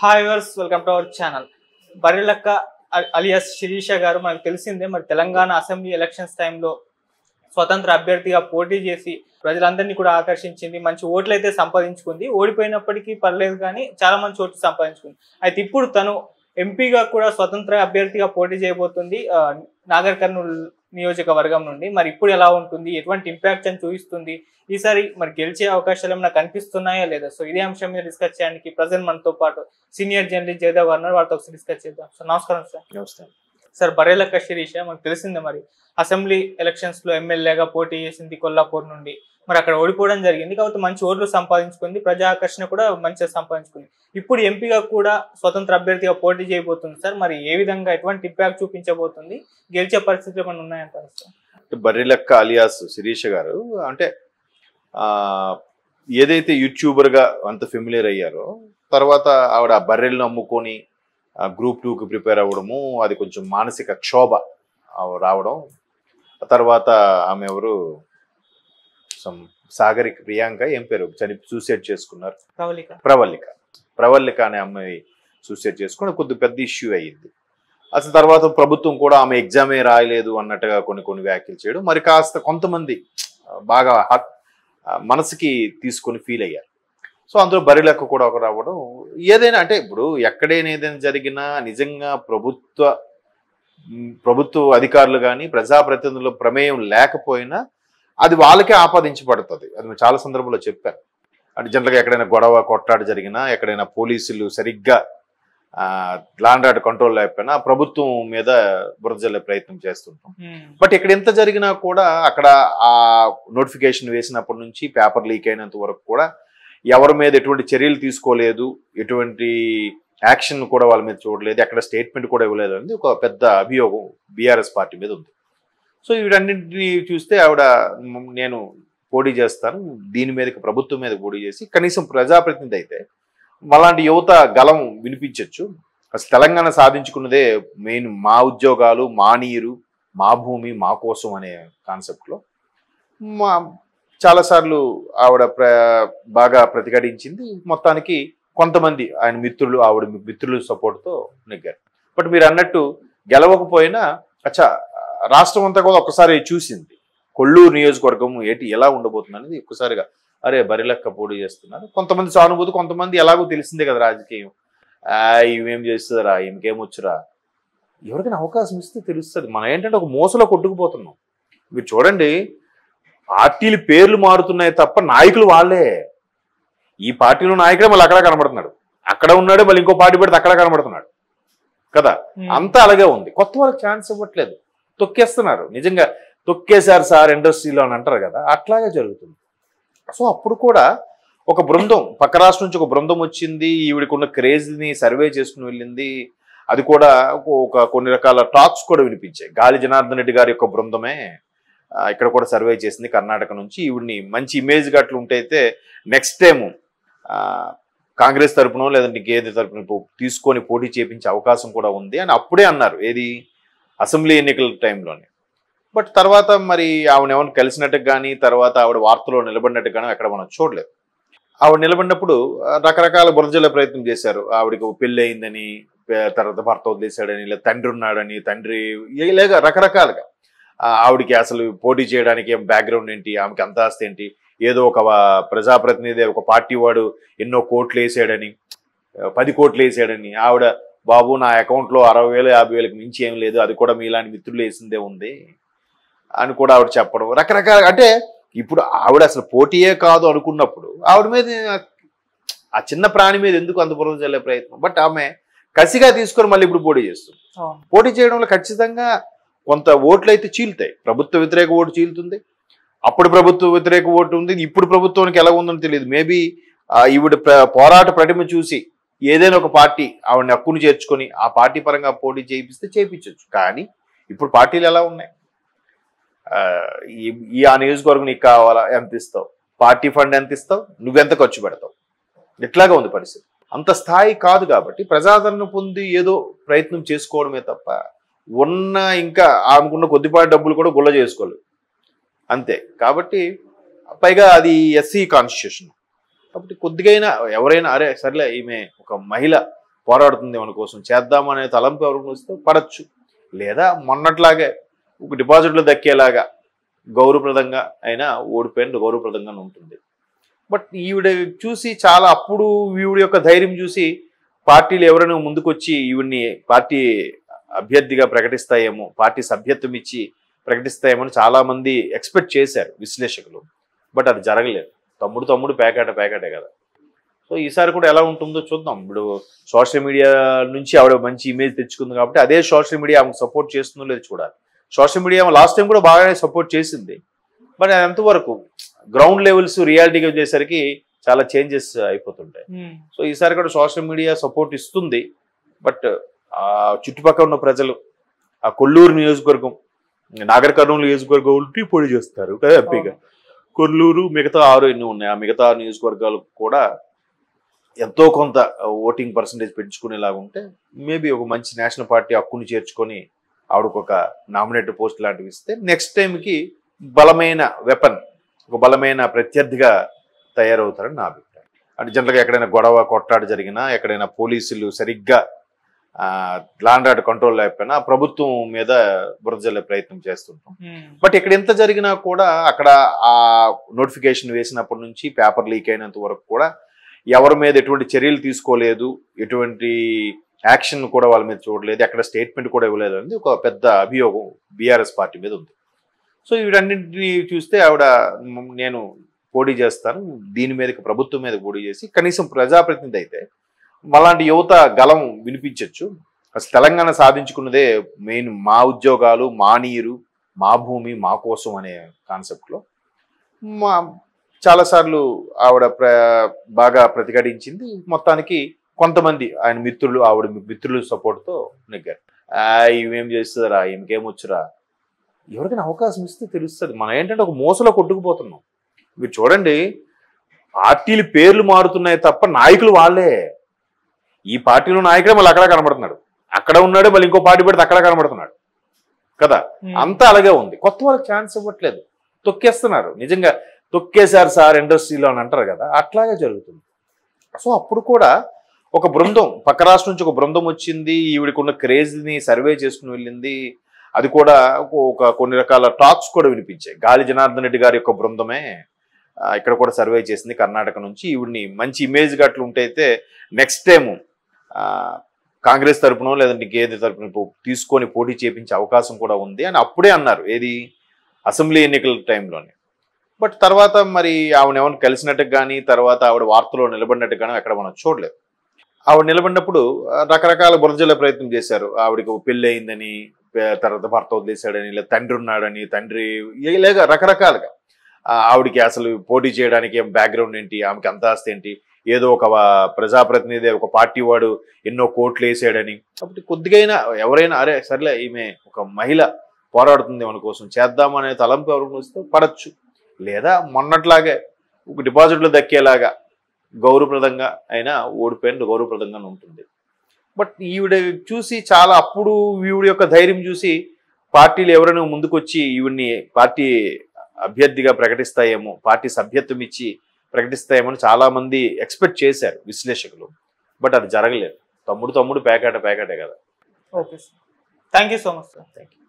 Hi viewers welcome to our channel. Barrelakka alias Sirisha garu మనకు తెలిసిందే. మరి తెలంగాణ అసెంబ్లీ ఎలక్షన్స్ టైంలో స్వతంత్ర అభ్యర్థిగా పోటీ చేసి ప్రజలందరినీ కూడా ఆకర్షించింది. మంచి ఓట్లు అయితే సంపాదించుకుంది. ఓడిపోయినప్పటికీ పర్లేదు కానీ చాలా మంచి ఓట్లు సంపాదించుకుంది. అయితే ఇప్పుడు తను ఎంపీగా కూడా స్వతంత్ర అభ్యర్థిగా పోటీ చేయబోతుంది నాగర్ కర్నూలు నియోజకవర్గం నుండి. మరి ఇప్పుడు ఎలా ఉంటుంది, ఎటువంటి ఇంపాక్ట్ అని చూపిస్తుంది, ఈసారి మరి గెలిచే అవకాశాలు ఏమైనా కనిపిస్తున్నాయా లేదా? సో ఇదే అంశం మీద డిస్కస్ చేయడానికి ప్రజెంట్ మనతో పాటు సీనియర్ జర్నలిస్ట్ జయదేవ్ గారు వాళ్ళతో ఒకసారి డిస్కస్ చేద్దాం. సో నమస్కారం సార్. నమస్తే సార్. బర్రెలక్క శిరీష మనకు తెలిసిందే, మరి అసెంబ్లీ ఎలక్షన్స్ లో ఎమ్మెల్యేగా పోటీ చేసింది కొల్లాపూర్ నుండి. మరి అక్కడ ఓడిపోవడం జరిగింది, కాబట్టి మంచి ఓట్లు సంపాదించుకుంది, ప్రజా ఆకర్షణ కూడా మంచిగా సంపాదించుకుంది. ఇప్పుడు ఎంపీగా కూడా స్వతంత్ర అభ్యర్థిగా పోటీ చేయబోతుంది సార్. మరి ఏ విధంగా ఎటువంటి ఇంపాక్ట్ చూపించబోతుంది, గెలిచే పరిస్థితులు ఏమైనా ఉన్నాయంటారు సార్? బర్రెలక్క అలియాస్ శిరీష గారు అంటే ఏదైతే యూట్యూబర్ గా అంత ఫెమిలియర్ అయ్యారో, తర్వాత ఆవిడ బర్రెలను అమ్ముకొని గ్రూప్ 2కి ప్రిపేర్ అవ్వడము, అది కొంచెం మానసిక క్షోభ రావడం, తర్వాత ఆమె ఎవరు సాగరిక ప్రియాంక ఏం పేరు సూసైడ్ చేసుకున్నారు, ప్రవల్లిక అనే అమ్మాయి సూసైడ్ చేసుకుని కొద్దిగా పెద్ద ఇష్యూ అయ్యింది. అసలు తర్వాత ప్రభుత్వం కూడా ఆమె ఎగ్జామే రాయలేదు అన్నట్టుగా కొన్ని వ్యాఖ్యలు చేయడం, మరి కాస్త కొంతమంది బాగా మనసుకి తీసుకొని ఫీల్ అయ్యారు. సో అందులో బర్రెలక్క కూడా ఒక రావడం, ఏదైనా అంటే ఇప్పుడు ఎక్కడైనా ఏదైనా జరిగినా నిజంగా ప్రభుత్వ అధికారులు కానీ ప్రజాప్రతినిధుల ప్రమేయం లేకపోయినా అది వాళ్ళకే ఆపాదించబడుతుంది. అది చాలా సందర్భంలో చెప్పారు. అంటే జనరల్గా ఎక్కడైనా గొడవ కొట్టాడు జరిగినా, ఎక్కడైనా పోలీసులు సరిగ్గా ల్యాండ్ ఆర్డర్ కంట్రోల్ లేకపోయినా ప్రభుత్వం మీద బురద జల్లే ప్రయత్నం చేస్తుంటాం. బట్ ఇక్కడ ఎంత జరిగినా కూడా అక్కడ ఆ నోటిఫికేషన్ వేసినప్పటి నుంచి పేపర్ లీక్ అయినంత వరకు కూడా ఎవరి మీద ఎటువంటి చర్యలు తీసుకోలేదు, ఎటువంటి యాక్షన్ కూడా వాళ్ళ మీద చూడలేదు, ఎక్కడ స్టేట్మెంట్ కూడా ఇవ్వలేదు అనేది ఒక పెద్ద అభియోగం బీఆర్ఎస్ పార్టీ మీద ఉంది. సో వీటన్నింటినీ చూస్తే ఆవిడ నేను పోటీ చేస్తాను, దీని మీదకి ప్రభుత్వం మీద పోటీ చేసి కనీసం ప్రజాప్రతినిధి అయితే అలాంటి యువత గలం వినిపించవచ్చు. అసలు తెలంగాణ సాధించుకున్నదే మెయిన్ మా ఉద్యోగాలు, మా నీరు, మా భూమి, మా కోసం అనే కాన్సెప్ట్లో చాలాసార్లు ఆవిడ బాగా ప్రతిఘటించింది. మొత్తానికి కొంతమంది ఆయన మిత్రులు, ఆవిడ మిత్రుల సపోర్ట్తో నెగ్గారు. బట్ మీరు అన్నట్టు గెలవకపోయినా రాష్ట్రం అంతా కూడా ఒక్కసారి చూసింది కొల్లూరు నియోజకవర్గం ఎలా ఉండబోతుంది అనేది ఒక్కసారిగా. అరే బర్రెలక్క పోటీ చేస్తున్నారు, కొంతమంది సానుభూతి, కొంతమంది ఎలాగో తెలిసిందే కదా రాజకీయం, ఇవేం చేస్తుందిరా, ఇంకేమొచ్చురా, ఎవరికైనా అవకాశం ఇస్తే తెలుస్తుంది. మనం ఏంటంటే ఒక మోసలో కొట్టుకుపోతున్నాం. మీరు చూడండి, పార్టీలు పేర్లు మారుతున్నాయి తప్ప నాయకులు వాళ్ళే. ఈ పార్టీలో నాయకుడే మళ్ళీ అక్కడ కనబడుతున్నాడు, అక్కడ ఉన్నాడు, మళ్ళీ ఇంకో పార్టీ పెడితే అక్కడ కనబడుతున్నాడు కదా. అంతా అలాగే ఉంది. కొత్త వాళ్ళకి ఛాన్స్ ఇవ్వట్లేదు, తొక్కేస్తున్నారు. నిజంగా తొక్కేశారు సార్ ఇండస్ట్రీలో అని అంటారు కదా, అట్లాగే జరుగుతుంది. సో అప్పుడు కూడా ఒక బృందం పక్క రాష్ట్రం నుంచి ఒక బృందం వచ్చింది, ఈవిడికున్న క్రేజ్ని సర్వే చేసుకుని వెళ్ళింది. అది కూడా కొన్ని రకాల టాక్స్ కూడా వినిపించాయి. గాలి జనార్దన్ రెడ్డి గారి యొక్క బృందమే ఇక్కడ కూడా సర్వే చేసింది కర్ణాటక నుంచి. ఈవిడిని మంచి ఇమేజ్ గట్లు ఉంటే నెక్స్ట్ టైం కాంగ్రెస్ తరపునో లేదంటే ఇంకేది తరపున తీసుకొని పోటీ చేయించే అవకాశం కూడా ఉంది అని అప్పుడే అన్నారు, ఏది అసెంబ్లీ ఎన్నికల టైంలోనే. బట్ తర్వాత మరి ఆవిడ ఎవరిని కలిసినట్టు కానీ, తర్వాత ఆవిడ వార్తలో నిలబడినట్టు కానీ ఎక్కడ మనం చూడలేదు. ఆవిడ నిలబడినప్పుడు రకరకాల బురజల ప్రయత్నం చేశారు. ఆవిడకి పెళ్ళి అయిందని, తర్వాత భర్త వదిలేశాడని, లేదా తండ్రి ఉన్నాడని, తండ్రి లేక రకరకాలుగా ఆవిడికి అసలు పోటీ చేయడానికి ఏం బ్యాక్గ్రౌండ్ ఏంటి, ఆమెకి అంత ఆస్తి ఏంటి, ఏదో ఒక ప్రజాప్రతినిధి ఒక పార్టీ వాడు ఎన్నో కోట్లు వేసాడని, 10 కోట్లు వేసాడని, ఆవిడ బాబు నా అకౌంట్లో 60,000 50,000కి మించి ఏం లేదు, అది కూడా మీలాంటి మిత్రులు వేసిందే ఉంది అని కూడా ఆవిడ చెప్పడం. రకరకాల అంటే ఇప్పుడు ఆవిడ అసలు పోటీయే కాదు అనుకున్నప్పుడు ఆవిడ మీద ఆ చిన్న ప్రాణి మీద ఎందుకు అంత బురద జల్లే ప్రయత్నం? బట్ ఆమె కసిగా తీసుకొని మళ్ళీ ఇప్పుడు పోటీ చేస్తుంది. పోటీ చేయడంలో ఖచ్చితంగా కొంత ఓట్లు అయితే చీలుతాయి. ప్రభుత్వ వ్యతిరేక ఓటు చీలుతుంది, అప్పుడు ప్రభుత్వ వ్యతిరేక ఓటు ఉంది, ఇప్పుడు ప్రభుత్వానికి ఎలా ఉందని తెలియదు. మేబీ ఈవిడ పోరాట ప్రతిమ చూసి ఏదైనా ఒక పార్టీ ఆవిడని హక్కును చేర్చుకొని ఆ పార్టీ పరంగా పోటీ చేయిస్తే చేయించవచ్చు. కానీ ఇప్పుడు పార్టీలు ఎలా ఉన్నాయి, ఆ నియోజకవర్గం నీకు కావాలా, ఎంత ఇస్తావు, పార్టీ ఫండ్ ఎంత ఇస్తావు, నువ్వెంత ఖర్చు పెడతావు, ఇట్లాగా ఉంది పరిస్థితి. అంత స్థాయి కాదు కాబట్టి ప్రజాదరణ పొంది ఏదో ప్రయత్నం చేసుకోవడమే తప్ప ఉన్న ఇంకా ఆమెకున్న కొద్దిపాటి డబ్బులు కూడా గుల్ల చేసుకోలేదు అంతే. కాబట్టి పైగా అది ఎస్సీ కాన్స్టిట్యూషన్ కాబట్టి కొద్దిగైనా ఎవరైనా అరే సర్లే ఈమె ఒక మహిళ పోరాడుతుంది మన కోసం, చేద్దామనే తలంపు ఎవరికి వస్తే పడచ్చు. లేదా మొన్నట్లాగే ఒక డిపాజిట్లు దక్కేలాగా గౌరవప్రదంగా అయినా ఓడిపోయిన గౌరవప్రదంగా ఉంటుంది. బట్ ఈవిడ చూసి చాలా అప్పుడు ఈవిడ యొక్క ధైర్యం చూసి పార్టీలు ఎవరైనా ముందుకొచ్చి ఈవిడ్ని పార్టీ అభ్యర్థిగా ప్రకటిస్తాయేమో, పార్టీ సభ్యత్వం ఇచ్చి ప్రకటిస్తాయేమో అని చాలామంది ఎక్స్పెక్ట్ చేశారు విశ్లేషకులు. బట్ అది జరగలేదు. తమ్ముడు పేకాటే కదా. సో ఈసారి కూడా ఎలా ఉంటుందో చూద్దాం. ఇప్పుడు సోషల్ మీడియా నుంచి ఆవిడ మంచి ఇమేజ్ తెచ్చుకుంది కాబట్టి అదే సోషల్ మీడియా ఆమెకు సపోర్ట్ చేస్తుందో లేదో చూడాలి. సోషల్ మీడియా లాస్ట్ టైం కూడా బాగానే సపోర్ట్ చేసింది. బట్ ఎంతవరకు గ్రౌండ్ లెవెల్స్ రియాలిటీగా వచ్చేసరికి చాలా చేంజెస్ అయిపోతుంటాయి. సో ఈసారి కూడా సోషల్ మీడియా సపోర్ట్ ఇస్తుంది. బట్ ఆ చుట్టుపక్కల ఉన్న ప్రజలు, ఆ కొల్లూరు నియోజకవర్గం, నాగర్ కర్నూలు నియోజకవర్గం ఉంటే పొడి చేస్తారు హ్యాపీగా. కొల్లూరు మిగతా 6 ఎన్ని ఉన్నాయి, ఆ మిగతా నియోజకవర్గాలు కూడా ఎంతో కొంత ఓటింగ్ పర్సంటేజ్ పెంచుకునేలాగా ఉంటే మేబీ ఒక మంచి నేషనల్ పార్టీ హక్కుని చేర్చుకొని ఆవిడకు ఒక నామినేటెడ్ పోస్ట్ లాంటివి ఇస్తే నెక్స్ట్ టైంకి బలమైన వెపన్, ఒక బలమైన ప్రత్యర్థిగా తయారవుతారని నా అభిప్రాయం. అంటే జనరల్గా ఎక్కడైనా గొడవ కొట్టాడు జరిగినా, ఎక్కడైనా పోలీసులు సరిగ్గా ల్యాండ్ ఆర్డర్ కంట్రోల్ లేకపోయినా ప్రభుత్వం మీద బురద జల్లే ప్రయత్నం చేస్తుంటాం. బట్ ఇక్కడ ఎంత జరిగినా కూడా అక్కడ ఆ నోటిఫికేషన్ వేసినప్పటి నుంచి పేపర్ లీక్ అయినంత వరకు కూడా ఎవరి మీద ఎటువంటి చర్యలు తీసుకోలేదు, ఎటువంటి యాక్షన్ కూడా వాళ్ళ మీద చూడలేదు, ఎక్కడ స్టేట్మెంట్ కూడా ఇవ్వలేదు అనేది ఒక పెద్ద అభియోగం బీఆర్ఎస్ పార్టీ మీద ఉంది. సో వీటన్నింటినీ చూస్తే ఆవిడ నేను పోటీ చేస్తాను, దీని మీదకి ప్రభుత్వం మీద పోటీ చేసి కనీసం ప్రజాప్రతినిధి అయితే అలాంటి యువత గలం వినిపించవచ్చు. అసలు తెలంగాణ సాధించుకున్నదే మెయిన్ మా ఉద్యోగాలు, మా నీరు, మా భూమి, మా కోసం అనే కాన్సెప్ట్లో చాలాసార్రు ఆవిడ బాగా ప్రతిఘటించింది. మొత్తానికి కొంతమంది ఆయన మిత్రులు, ఆవిడ మిత్రుల సపోర్ట్తో నెగ్గారు. ఇవేం చేస్తుందిరా, ఈమెకేమొచ్చురా, ఎవరికైనా అవకాశం ఇస్తే తెలుస్తుంది. మనం ఏంటంటే ఒక మోసలో కొట్టుకుపోతున్నాం. మీరు చూడండి, పార్టీలు పేర్లు మారుతున్నాయి తప్ప నాయకులు వాళ్ళే. ఈ పార్టీలో నాయకుడే మళ్ళీ అక్కడ కనబడుతున్నాడు, అక్కడ ఉన్నాడు, మళ్ళీ ఇంకో పార్టీ పెడితే అక్కడ కనబడుతున్నాడు కదా. అంతా అలాగే ఉంది. కొత్త వాళ్ళకి ఛాన్స్ ఇవ్వట్లేదు, తొక్కేస్తున్నారు. నిజంగా తొక్కేశారు సార్ ఇండస్ట్రీలో అని అంటారు కదా, అట్లాగే జరుగుతుంది. సో అప్పుడు కూడా ఒక బృందం పక్క రాష్ట్రం నుంచి ఒక బృందం వచ్చింది, ఈవిడికి ఉన్న క్రేజ్ని సర్వే చేసుకుని వెళ్ళింది. అది కూడా కొన్ని రకాల టాక్స్ కూడా వినిపించాయి. గాలి జనార్దన్ రెడ్డి గారి యొక్క బృందమే ఇక్కడ కూడా సర్వే చేసింది కర్ణాటక నుంచి. ఈవిడిని మంచి ఇమేజ్ గట్లు ఉంటైతే నెక్స్ట్ టైం కాంగ్రెస్ తరపునో లేదంటే ఇంకేది తరపున తీసుకొని పోటీ చేయించే అవకాశం కూడా ఉంది అని అప్పుడే అన్నారు, ఏది అసెంబ్లీ ఎన్నికల టైంలోనే. బట్ తర్వాత మరి ఆవిడ ఎవరిని కలిసినట్టుగా కానీ, తర్వాత ఆవిడ వార్తలో నిలబడినట్టు కానీ ఎక్కడ మనం చూడలేదు. ఆవిడ నిలబడినప్పుడు రకరకాల బురజల ప్రయత్నం చేశారు. ఆవిడకి పెళ్ళి అయిందని, తర్వాత భర్త వదిలేశాడని, లేదా తండ్రి ఉన్నాడని, తండ్రి ఇలాగ రకరకాలుగా ఆవిడికి అసలు పోటీ చేయడానికి బ్యాక్గ్రౌండ్ ఏంటి, ఆమెకి అంత ఆస్తి ఏంటి, ఏదో ఒక ప్రజాప్రతినిధి ఒక పార్టీ వాడు ఎన్నో కోట్లు వేసాడని. కాబట్టి కొద్దిగైనా ఎవరైనా అరే సర్లే ఈమె ఒక మహిళ పోరాడుతుంది మన కోసం, చేద్దామనే తలంపు ఎవరికి వస్తే పడచ్చు. లేదా మొన్నట్లాగే ఒక డిపాజిట్లు దక్కేలాగా గౌరవప్రదంగా అయినా ఓడిపోయిన గౌరవప్రదంగా ఉంటుంది. బట్ ఈవిడ చూసి చాలా అప్పుడు ఈవిడ యొక్క ధైర్యం చూసి పార్టీలు ఎవరైనా ముందుకొచ్చి ఈవిడ్ని పార్టీ అభ్యర్థిగా ప్రకటిస్తాయేమో, పార్టీ సభ్యత్వం ఇచ్చి ప్రకటిస్తాయేమో అని చాలామంది ఎక్స్పెక్ట్ చేశారు విశ్లేషకులు. బట్ అది జరగలేదు. తమ్ముడు పేకాటే కదా. Okay sir, thank you so much sir. Thank you.